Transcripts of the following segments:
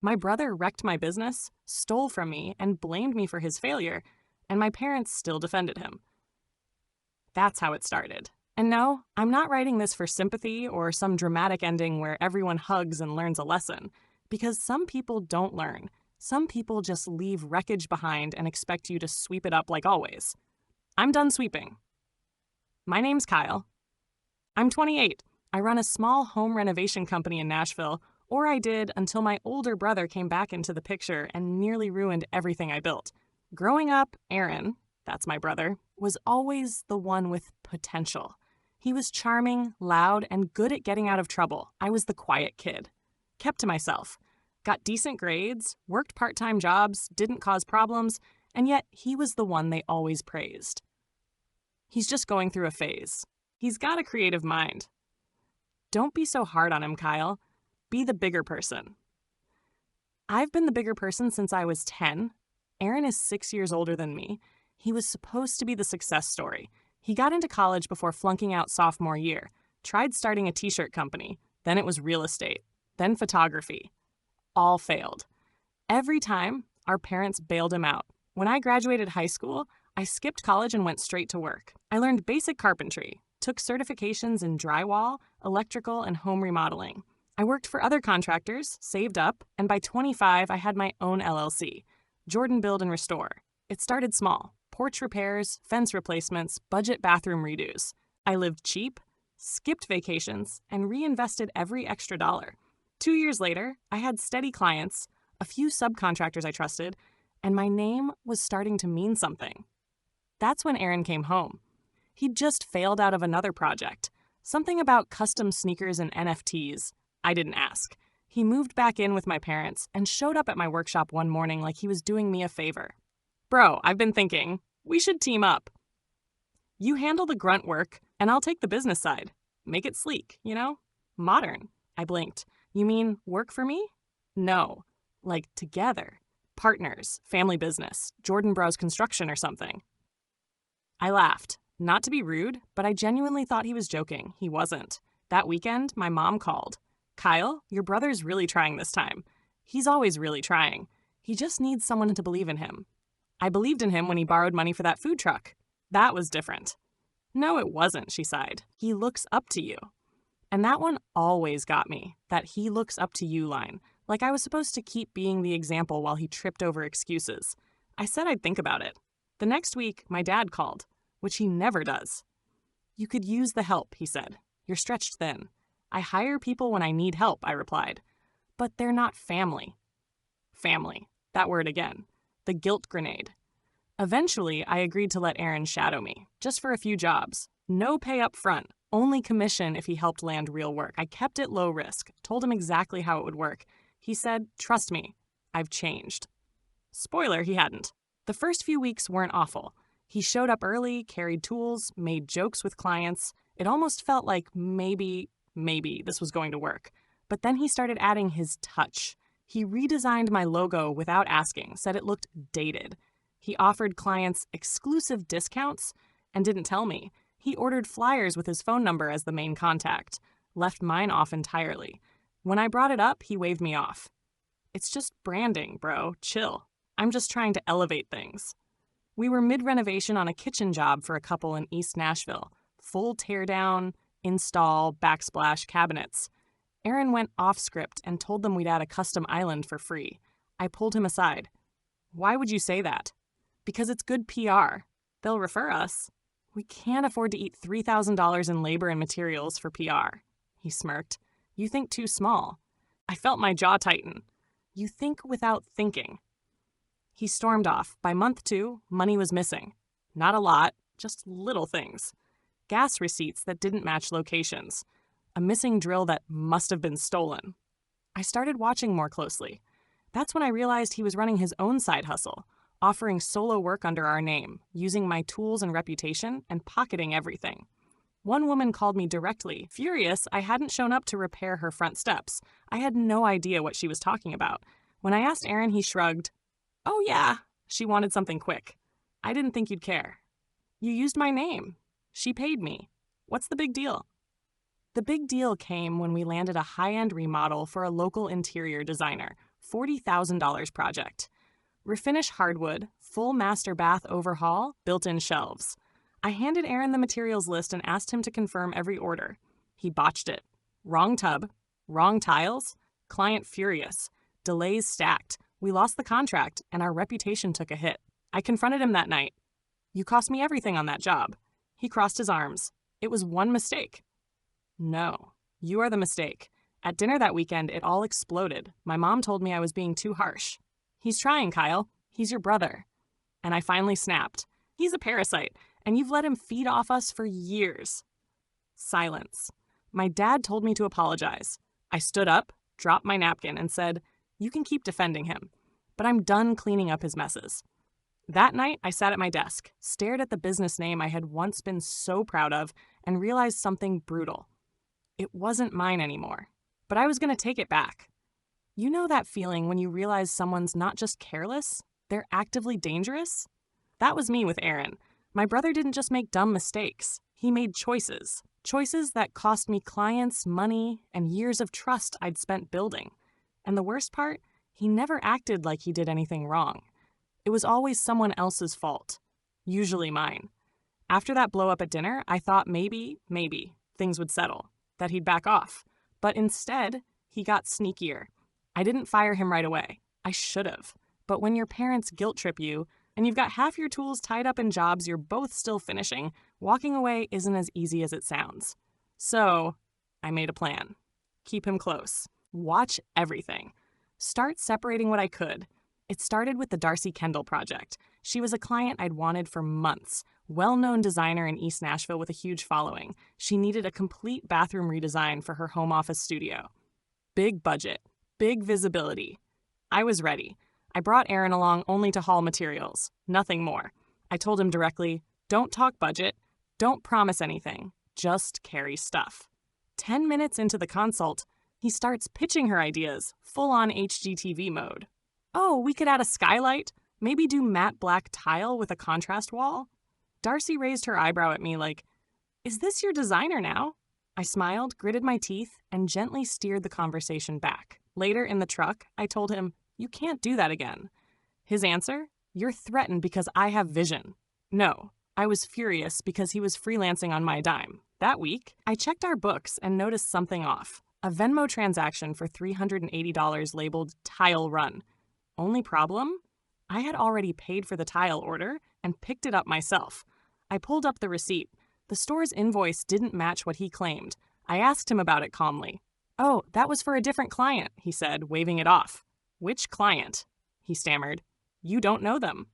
My brother wrecked my business, stole from me, and blamed me for his failure, and my parents still defended him. That's how it started. And no, I'm not writing this for sympathy or some dramatic ending where everyone hugs and learns a lesson, because some people don't learn. Some people just leave wreckage behind and expect you to sweep it up like always. I'm done sweeping. My name's Kyle. I'm 28. I run a small home renovation company in Nashville, or I did until my older brother came back into the picture and nearly ruined everything I built. Growing up, Aaron, that's my brother, was always the one with potential. He was charming, loud, and good at getting out of trouble. I was the quiet kid. Kept to myself. Got decent grades, worked part-time jobs, didn't cause problems, and yet he was the one they always praised. He's just going through a phase. He's got a creative mind. Don't be so hard on him, Kyle. Be the bigger person. I've been the bigger person since I was 10. Aaron is 6 years older than me. He was supposed to be the success story. He got into college before flunking out sophomore year, tried starting a t-shirt company, then it was real estate, then photography. All failed. Every time, our parents bailed him out. When I graduated high school, I skipped college and went straight to work. I learned basic carpentry, took certifications in drywall, electrical, and home remodeling. I worked for other contractors, saved up, and by 25, I had my own LLC, Jordan Build and Restore. It started small. Porch repairs, fence replacements, budget bathroom redos. I lived cheap, skipped vacations, and reinvested every extra dollar. 2 years later, I had steady clients, a few subcontractors I trusted, and my name was starting to mean something. That's when Aaron came home. He'd just failed out of another project, something about custom sneakers and NFTs. I didn't ask. He moved back in with my parents and showed up at my workshop one morning like he was doing me a favor. Bro, I've been thinking, we should team up. You handle the grunt work, and I'll take the business side. Make it sleek, you know? Modern. I blinked. You mean work for me? No. Like together. Partners, family business, Jordan Bros Construction or something. I laughed. Not to be rude, but I genuinely thought he was joking. He wasn't. That weekend, my mom called. Kyle, your brother's really trying this time. He's always really trying. He just needs someone to believe in him. I believed in him when he borrowed money for that food truck. That was different. No, it wasn't, she sighed. He looks up to you. And that one always got me, that he looks up to you line, like I was supposed to keep being the example while he tripped over excuses. I said I'd think about it. The next week, my dad called, which he never does. You could use the help, he said. You're stretched thin. I hire people when I need help, I replied. But they're not family. Family. That word again. The guilt grenade. Eventually, I agreed to let Aaron shadow me, just for a few jobs. No pay up front, only commission if he helped land real work. I kept it low risk, told him exactly how it would work. He said, trust me, I've changed. Spoiler, he hadn't. The first few weeks weren't awful. He showed up early, carried tools, made jokes with clients. It almost felt like maybe this was going to work. But then he started adding his touch. He redesigned my logo without asking, said it looked dated. He offered clients exclusive discounts and didn't tell me. He ordered flyers with his phone number as the main contact, left mine off entirely. When I brought it up, he waved me off. It's just branding, bro. Chill. I'm just trying to elevate things. We were mid-renovation on a kitchen job for a couple in East Nashville. Full teardown, install, backsplash cabinets. Aaron went off script and told them we'd add a custom island for free. I pulled him aside. Why would you say that? Because it's good PR. They'll refer us. We can't afford to eat $3,000 in labor and materials for PR. He smirked. You think too small. I felt my jaw tighten. You think without thinking. He stormed off. By month 2, money was missing. Not a lot, just little things. Gas receipts that didn't match locations. A missing drill that must have been stolen. I started watching more closely. That's when I realized he was running his own side hustle, offering solo work under our name, using my tools and reputation, and pocketing everything. One woman called me directly, furious I hadn't shown up to repair her front steps. I had no idea what she was talking about. When I asked Aaron, he shrugged. Oh yeah, she wanted something quick. I didn't think you'd care. You used my name. She paid me. What's the big deal? The big deal came when we landed a high-end remodel for a local interior designer, $40,000 project. Refinish hardwood, full master bath overhaul, built-in shelves. I handed Aaron the materials list and asked him to confirm every order. He botched it. Wrong tub, wrong tiles, client furious, delays stacked. We lost the contract and our reputation took a hit. I confronted him that night. You cost me everything on that job. He crossed his arms. It was one mistake. No, you are the mistake. At dinner that weekend, it all exploded. My mom told me I was being too harsh. He's trying, Kyle. He's your brother. And I finally snapped. He's a parasite, and you've let him feed off us for years. Silence. My dad told me to apologize. I stood up, dropped my napkin, and said, you can keep defending him, but I'm done cleaning up his messes. That night, I sat at my desk, stared at the business name I had once been so proud of, and realized something brutal. It wasn't mine anymore, but I was going to take it back. You know that feeling when you realize someone's not just careless, they're actively dangerous? That was me with Aaron. My brother didn't just make dumb mistakes. He made choices. Choices that cost me clients, money, and years of trust I'd spent building. And the worst part, he never acted like he did anything wrong. It was always someone else's fault, usually mine. After that blow-up at dinner, I thought maybe, things would settle, that he'd back off. But instead, he got sneakier. I didn't fire him right away. I should have. But when your parents guilt trip you, and you've got half your tools tied up in jobs you're both still finishing, walking away isn't as easy as it sounds. So, I made a plan. Keep him close. Watch everything. Start separating what I could. It started with the Darcy Kendall project. She was a client I'd wanted for months. Well-known designer in East Nashville with a huge following. She needed a complete bathroom redesign for her home office studio. Big budget. Big visibility. I was ready. I brought Aaron along only to haul materials. Nothing more. I told him directly, don't talk budget. Don't promise anything. Just carry stuff. 10 minutes into the consult, he starts pitching her ideas, full-on HGTV mode. Oh, we could add a skylight, maybe do matte black tile with a contrast wall. Darcy raised her eyebrow at me like, is this your designer now? I smiled, gritted my teeth, and gently steered the conversation back. Later in the truck, I told him, you can't do that again. His answer, you're threatened because I have vision. No, I was furious because he was freelancing on my dime. That week, I checked our books and noticed something off. A Venmo transaction for $380 labeled Tile Run. Only problem? I had already paid for the tile order and picked it up myself. I pulled up the receipt. The store's invoice didn't match what he claimed. I asked him about it calmly. Oh, that was for a different client, he said, waving it off. Which client? He stammered. You don't know them.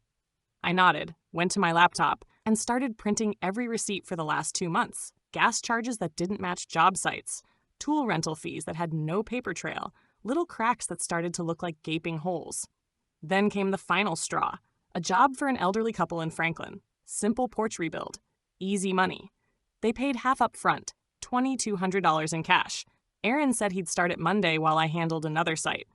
I nodded, went to my laptop, and started printing every receipt for the last 2 months. Gas charges that didn't match job sites. Tool rental fees that had no paper trail. Little cracks that started to look like gaping holes. Then came the final straw. A job for an elderly couple in Franklin. Simple porch rebuild. Easy money. They paid half up front, $2,200 in cash. Aaron said he'd start it Monday while I handled another site.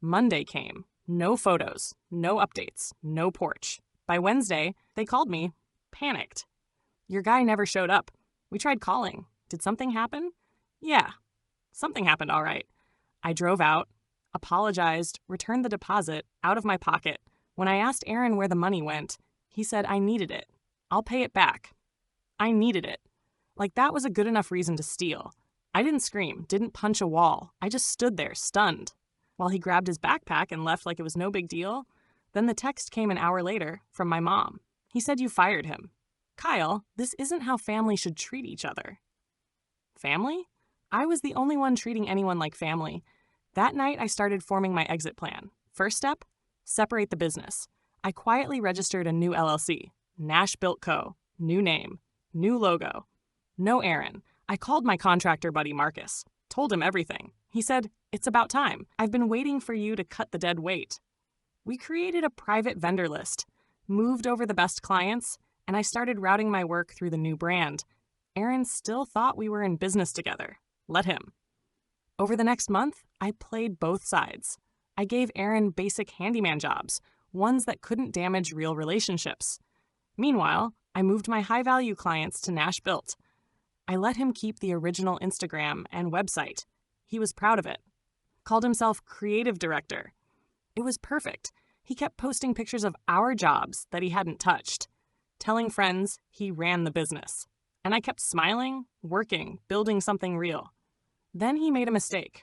Monday came. No photos, no updates, no porch. By Wednesday, they called me, panicked. Your guy never showed up. We tried calling. Did something happen? Yeah, something happened all right. I drove out, apologized, returned the deposit out of my pocket. When I asked Aaron where the money went, he said I needed it. I'll pay it back. I needed it. Like that was a good enough reason to steal. I didn't scream, didn't punch a wall. I just stood there, stunned. While he grabbed his backpack and left like it was no big deal, then the text came an hour later from my mom. He said you fired him. Kyle, this isn't how family should treat each other. Family? I was the only one treating anyone like family. That night, I started forming my exit plan. First step, separate the business. I quietly registered a new LLC, Nash Built Co., new name, new logo. No Aaron. I called my contractor buddy Marcus, told him everything. He said, it's about time. I've been waiting for you to cut the dead weight. We created a private vendor list, moved over the best clients, and I started routing my work through the new brand. Aaron still thought we were in business together. Let him. Over the next month, I played both sides. I gave Aaron basic handyman jobs, ones that couldn't damage real relationships. Meanwhile, I moved my high-value clients to Nash Built. I let him keep the original Instagram and website. He was proud of it. called himself creative director. It was perfect. He kept posting pictures of our jobs that he hadn't touched, telling friends he ran the business. And I kept smiling, working, building something real. Then he made a mistake.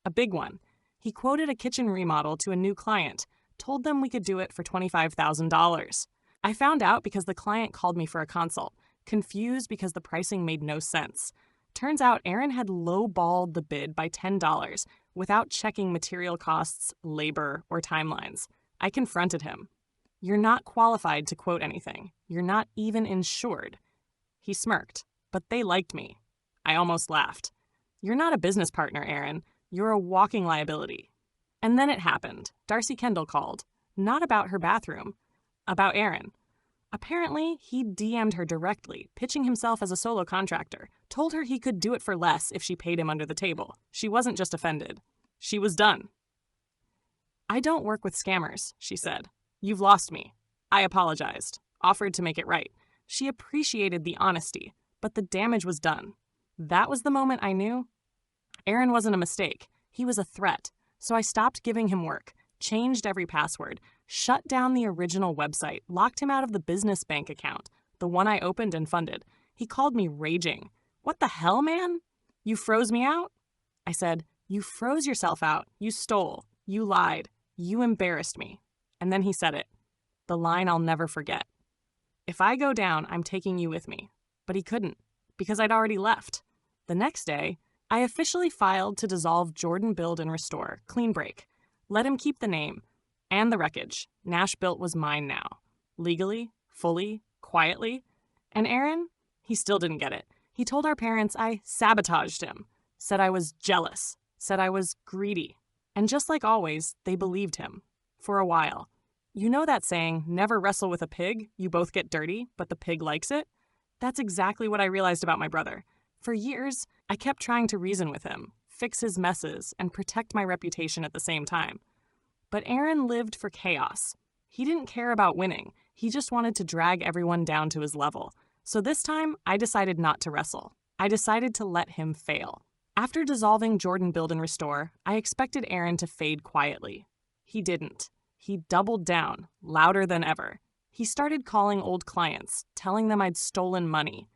A big one. He quoted a kitchen remodel to a new client, told them we could do it for $25,000. I found out because the client called me for a consult, confused because the pricing made no sense. Turns out Aaron had low-balled the bid by $10 without checking material costs, labor, or timelines. I confronted him. You're not qualified to quote anything. You're not even insured. He smirked, but they liked me. I almost laughed. You're not a business partner, Aaron. You're a walking liability. And then it happened. Darcy Kendall called. Not about her bathroom. About Aaron. Apparently, he DM'd her directly, pitching himself as a solo contractor. Told her he could do it for less if she paid him under the table. She wasn't just offended. She was done. I don't work with scammers, she said. You've lost me. I apologized. Offered to make it right. She appreciated the honesty, but the damage was done. That was the moment I knew. Aaron wasn't a mistake. He was a threat. So I stopped giving him work, changed every password, shut down the original website, locked him out of the business bank account, the one I opened and funded. He called me raging. What the hell, man? You froze me out? I said, you froze yourself out. You stole. You lied. You embarrassed me. And then he said it. The line I'll never forget. If I go down, I'm taking you with me. But he couldn't, because I'd already left. The next day, I officially filed to dissolve Jordan Build and Restore, clean break. Let him keep the name and the wreckage. Nash Built was mine now. Legally, fully, quietly. And Aaron, he still didn't get it. He told our parents I sabotaged him, said I was jealous, said I was greedy. And just like always, they believed him. For a while. You know that saying, never wrestle with a pig, you both get dirty, but the pig likes it? That's exactly what I realized about my brother. For years, I kept trying to reason with him, fix his messes, and protect my reputation at the same time. But Aaron lived for chaos. He didn't care about winning. He just wanted to drag everyone down to his level. So this time, I decided not to wrestle. I decided to let him fail. After dissolving Jordan Build and Restore, I expected Aaron to fade quietly. He didn't. He doubled down, louder than ever. He started calling old clients, telling them I'd stolen money.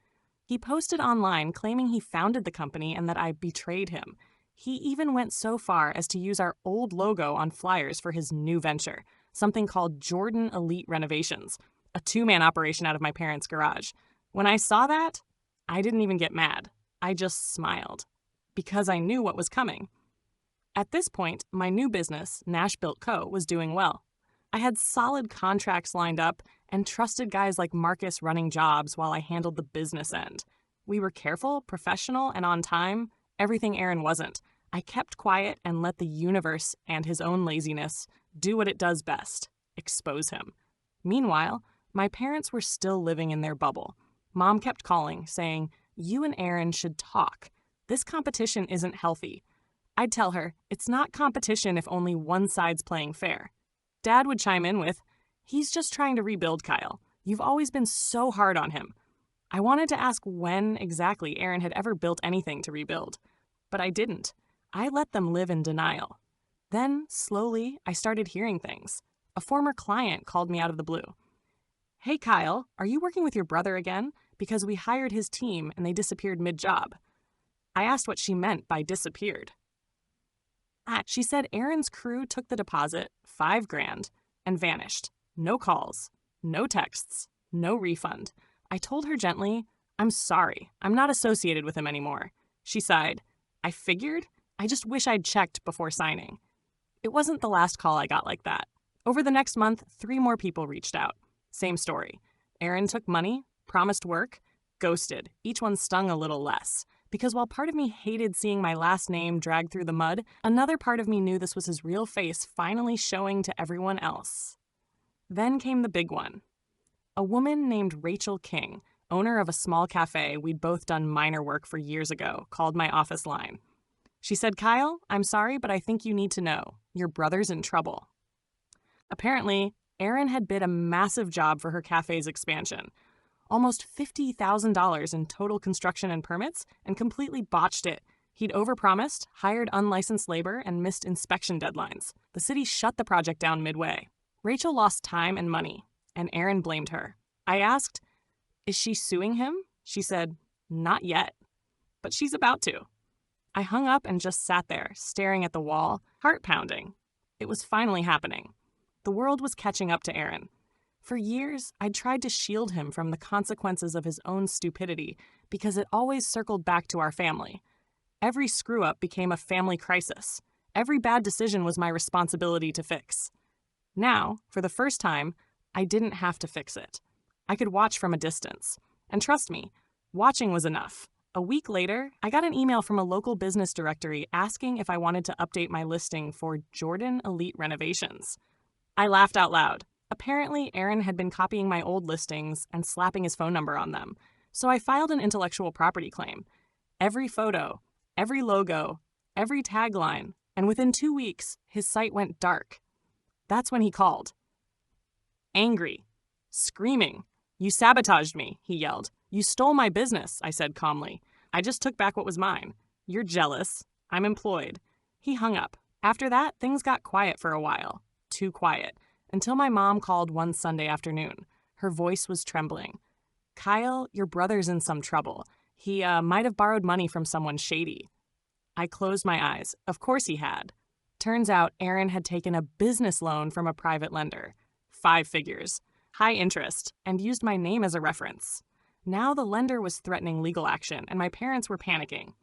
He posted online claiming he founded the company and that I betrayed him. He even went so far as to use our old logo on flyers for his new venture, something called Jordan Elite Renovations, a two-man operation out of my parents' garage. When I saw that, I didn't even get mad. I just smiled, because I knew what was coming. At this point, my new business, Nash Built Co., was doing well. I had solid contracts lined up and trusted guys like Marcus running jobs while I handled the business end. We were careful, professional, and on time, everything Aaron wasn't. I kept quiet and let the universe and his own laziness do what it does best, expose him. Meanwhile, my parents were still living in their bubble. Mom kept calling, saying, "You and Aaron should talk. This competition isn't healthy." I'd tell her, it's not competition if only one side's playing fair. Dad would chime in with, "He's just trying to rebuild Kyle. You've always been so hard on him." I wanted to ask when exactly Aaron had ever built anything to rebuild, but I didn't. I let them live in denial. Then, slowly, I started hearing things. A former client called me out of the blue. "Hey, Kyle, are you working with your brother again? Because we hired his team and they disappeared mid-job." I asked what she meant by disappeared. She said Aaron's crew took the deposit, $5,000, and vanished. No calls, no texts, no refund. I told her gently, "I'm sorry, I'm not associated with him anymore." She sighed. "I figured. I just wish I'd checked before signing." It wasn't the last call I got like that. Over the next month, 3 more people reached out. Same story. Aaron took money, promised work, ghosted. Each one stung a little less. Because while part of me hated seeing my last name dragged through the mud, another part of me knew this was his real face finally showing to everyone else. Then came the big one. A woman named Rachel King, owner of a small cafe we'd both done minor work for years ago, called my office line. She said, "Kyle, I'm sorry, but I think you need to know. Your brother's in trouble." Apparently, Aaron had bid a massive job for her cafe's expansion. Almost $50,000 in total construction and permits, and completely botched it. He'd overpromised, hired unlicensed labor, and missed inspection deadlines. The city shut the project down midway. Rachel lost time and money, and Aaron blamed her. I asked, "Is she suing him?" She said, "Not yet, but she's about to." I hung up and just sat there, staring at the wall, heart pounding. It was finally happening. The world was catching up to Aaron. For years, I'd tried to shield him from the consequences of his own stupidity because it always circled back to our family. Every screw-up became a family crisis. Every bad decision was my responsibility to fix. Now, for the first time, I didn't have to fix it. I could watch from a distance. And trust me, watching was enough. A week later, I got an email from a local business directory asking if I wanted to update my listing for Jordan Elite Renovations. I laughed out loud. Apparently, Aaron had been copying my old listings and slapping his phone number on them, so I filed an intellectual property claim. Every photo, every logo, every tagline, and within 2 weeks, his site went dark. That's when he called. Angry, screaming. "You sabotaged me," he yelled. "You stole my business," I said calmly. "I just took back what was mine. You're jealous. I'm employed." He hung up. After that, things got quiet for a while. Too quiet. Until my mom called one Sunday afternoon. Her voice was trembling. "Kyle, your brother's in some trouble. He might have borrowed money from someone shady." I closed my eyes. Of course he had. Turns out Aaron had taken a business loan from a private lender. 5 figures. High interest, and used my name as a reference. Now the lender was threatening legal action, and my parents were panicking.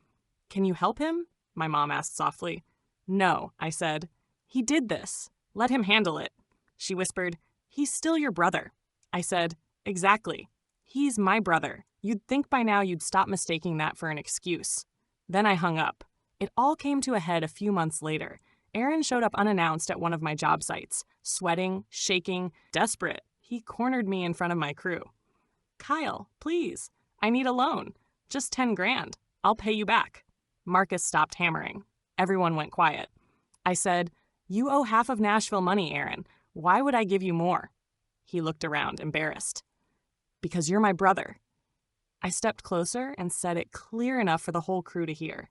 "Can you help him?" my mom asked softly. "No," I said. "He did this. Let him handle it." She whispered, "He's still your brother." I said, "Exactly. He's my brother. You'd think by now you'd stop mistaking that for an excuse." Then I hung up. It all came to a head a few months later. Aaron showed up unannounced at one of my job sites, sweating, shaking, desperate. He cornered me in front of my crew. "Kyle, please, I need a loan. Just 10 grand. I'll pay you back." Marcus stopped hammering. Everyone went quiet. I said, "You owe half of Nashville money, Aaron. Why would I give you more?" He looked around, embarrassed. "Because you're my brother." I stepped closer and said it clear enough for the whole crew to hear.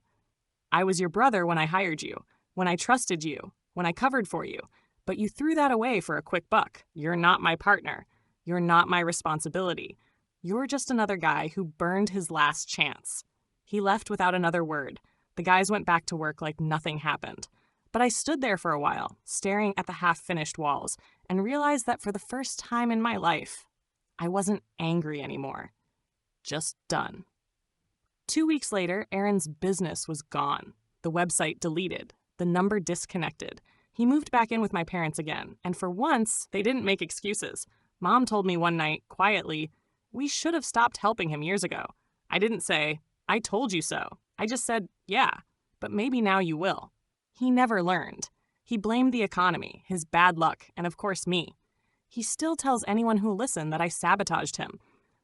"I was your brother when I hired you, when I trusted you, when I covered for you, but you threw that away for a quick buck. You're not my partner. You're not my responsibility. You're just another guy who burned his last chance." He left without another word. The guys went back to work like nothing happened. But I stood there for a while, staring at the half-finished walls, and realized that for the first time in my life, I wasn't angry anymore. Just done. 2 weeks later, Aaron's business was gone. The website deleted. The number disconnected. He moved back in with my parents again, and for once, they didn't make excuses. Mom told me one night, quietly, "We should have stopped helping him years ago." I didn't say, "I told you so." I just said, "Yeah, but maybe now you will." He never learned. He blamed the economy, his bad luck, and of course me. He still tells anyone who'll listen that I sabotaged him.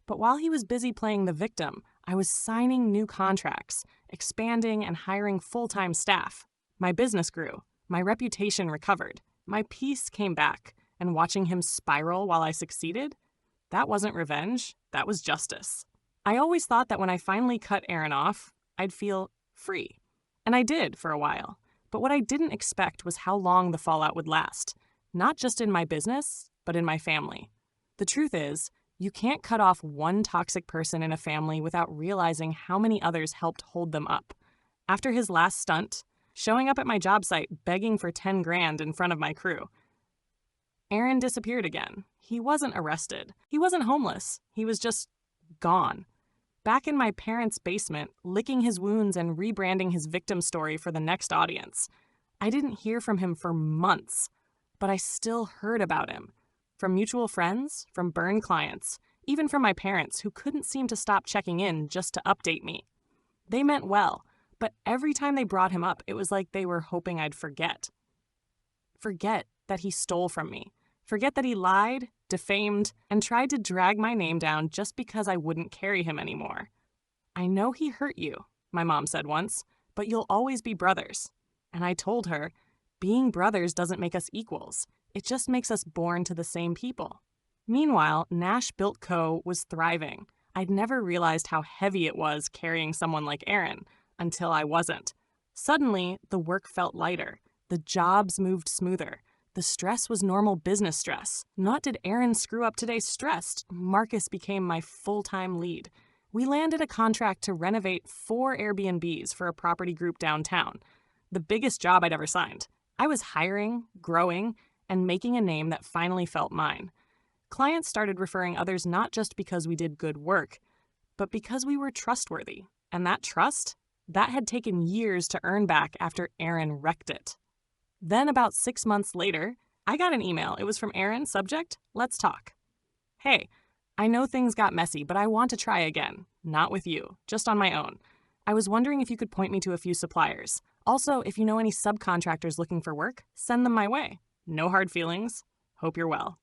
But while he was busy playing the victim, I was signing new contracts, expanding and hiring full-time staff. My business grew. My reputation recovered. My peace came back, and watching him spiral while I succeeded, that wasn't revenge, that was justice. I always thought that when I finally cut Aaron off, I'd feel free. And I did for a while. But what I didn't expect was how long the fallout would last. Not just in my business, but in my family. The truth is, you can't cut off one toxic person in a family without realizing how many others helped hold them up. After his last stunt, showing up at my job site begging for 10 grand in front of my crew, Aaron disappeared again. He wasn't arrested. He wasn't homeless. He was just gone. Back in my parents' basement, licking his wounds and rebranding his victim story for the next audience. I didn't hear from him for months, but I still heard about him. From mutual friends, from burned clients, even from my parents who couldn't seem to stop checking in just to update me. They meant well, but every time they brought him up, it was like they were hoping I'd forget. Forget that he stole from me. Forget that he lied, defamed, and tried to drag my name down just because I wouldn't carry him anymore. "I know he hurt you," my mom said once, "but you'll always be brothers." And I told her, being brothers doesn't make us equals. It just makes us born to the same people. Meanwhile, Nash Built Co. was thriving. I'd never realized how heavy it was carrying someone like Aaron until I wasn't. Suddenly, the work felt lighter. The jobs moved smoother. The stress was normal business stress. Not did Aaron screw up today stressed. Marcus became my full-time lead. We landed a contract to renovate 4 Airbnbs for a property group downtown. The biggest job I'd ever signed. I was hiring, growing, and making a name that finally felt mine. Clients started referring others not just because we did good work, but because we were trustworthy. And that trust, that had taken years to earn back after Aaron wrecked it. Then about 6 months later, I got an email. It was from Aaron, subject, "Let's talk." "Hey, I know things got messy, but I want to try again. Not with you, just on my own. I was wondering if you could point me to a few suppliers. Also, if you know any subcontractors looking for work, send them my way. No hard feelings. Hope you're well."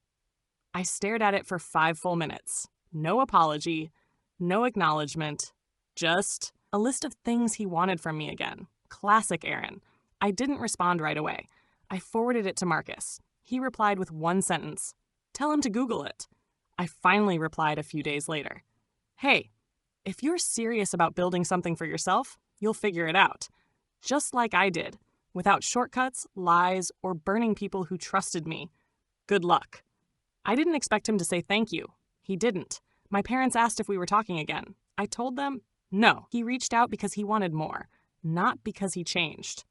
I stared at it for 5 full minutes. No apology, no acknowledgement, just a list of things he wanted from me again. Classic Aaron. I didn't respond right away. I forwarded it to Marcus. He replied with one sentence, "Tell him to Google it." I finally replied a few days later. "Hey, if you're serious about building something for yourself, you'll figure it out. Just like I did, without shortcuts, lies, or burning people who trusted me. Good luck." I didn't expect him to say thank you. He didn't. My parents asked if we were talking again. I told them no. He reached out because he wanted more, not because he changed.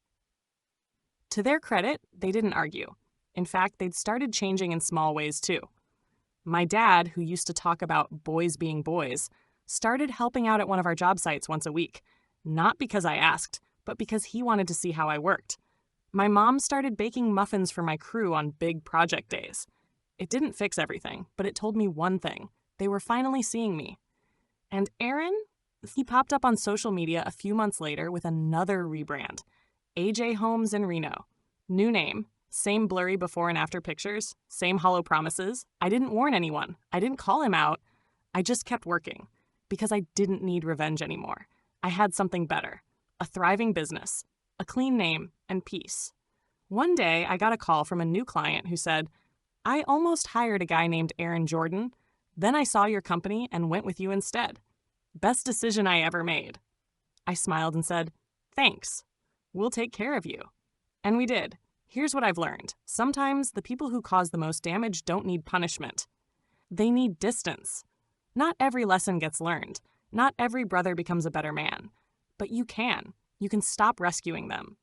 To their credit, they didn't argue. In fact, they'd started changing in small ways too. My dad, who used to talk about boys being boys, started helping out at one of our job sites once a week, not because I asked, but because he wanted to see how I worked. My mom started baking muffins for my crew on big project days. It didn't fix everything, but it told me one thing. They were finally seeing me. And Aaron? He popped up on social media a few months later with another rebrand. AJ Homes in Reno. New name, same blurry before and after pictures, same hollow promises. I didn't warn anyone. I didn't call him out. I just kept working because I didn't need revenge anymore. I had something better. A thriving business, a clean name, and peace. One day, I got a call from a new client who said, "I almost hired a guy named Aaron Jordan. Then I saw your company and went with you instead. Best decision I ever made." I smiled and said, "Thanks. We'll take care of you." And we did. Here's what I've learned. Sometimes the people who cause the most damage don't need punishment. They need distance. Not every lesson gets learned. Not every brother becomes a better man. But you can. You can stop rescuing them.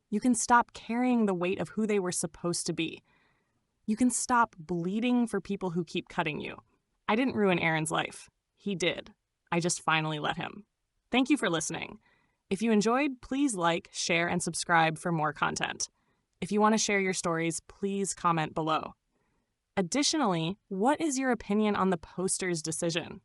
You can stop carrying the weight of who they were supposed to be. You can stop bleeding for people who keep cutting you. I didn't ruin Aaron's life. He did. I just finally let him. Thank you for listening. If you enjoyed, please like, share, and subscribe for more content. If you want to share your stories, please comment below. Additionally, what is your opinion on the poster's decision?